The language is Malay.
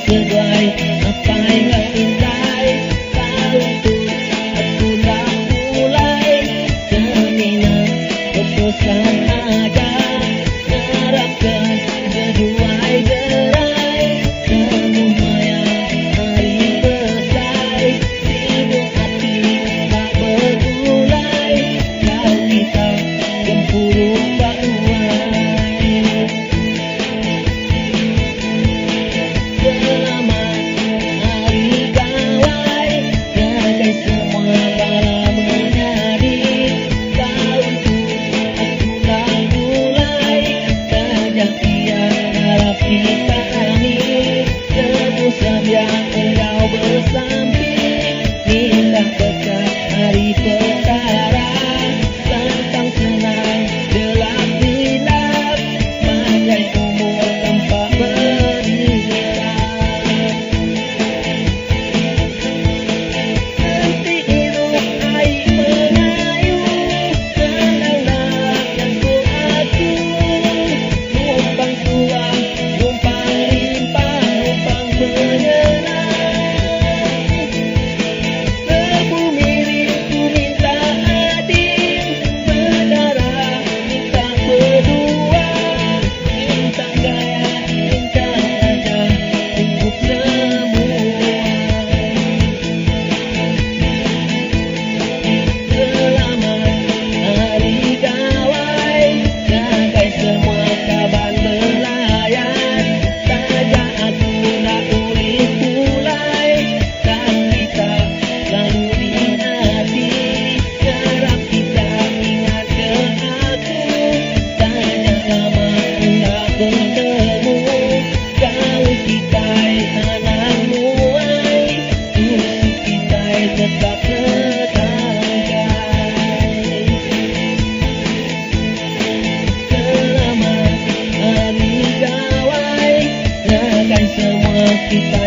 sesuai apa yang intai. Tahun tu aku dah mulai seminar berpesan ada harapkan sesuai gerai. Semuanya hari selesai, rindu hati tak bergulai. Kau kita cemburu paruai. Selamat hari gawai, jagai semua bala menjadi. Tahun tu aku dah mulai banyak yang harap kita kami. Tebusan yang engkau bersamping, minta berkat hari perkara. Tentang senang gelap hilap, panjang umur tanpa berhirap. Nanti hidup air mengayuh, senanglah yang ku aku. Numpang tuang, numpang limpah, numpang menyenang. Sebumi ku minta adil, berdarah minta berdua. Minta gaya, minta ada, cukup semua. Selamat hari gawai, jagai semua kaban belayan. Tajak aku nak tulis mulai, dan kita selalu di hati. Harap kita ingat ke aku, banyak lama hendak bertemu. Kau kita tanah muai, usus kita tetap tertangkai. Selamat hari gawai, jagai semua kita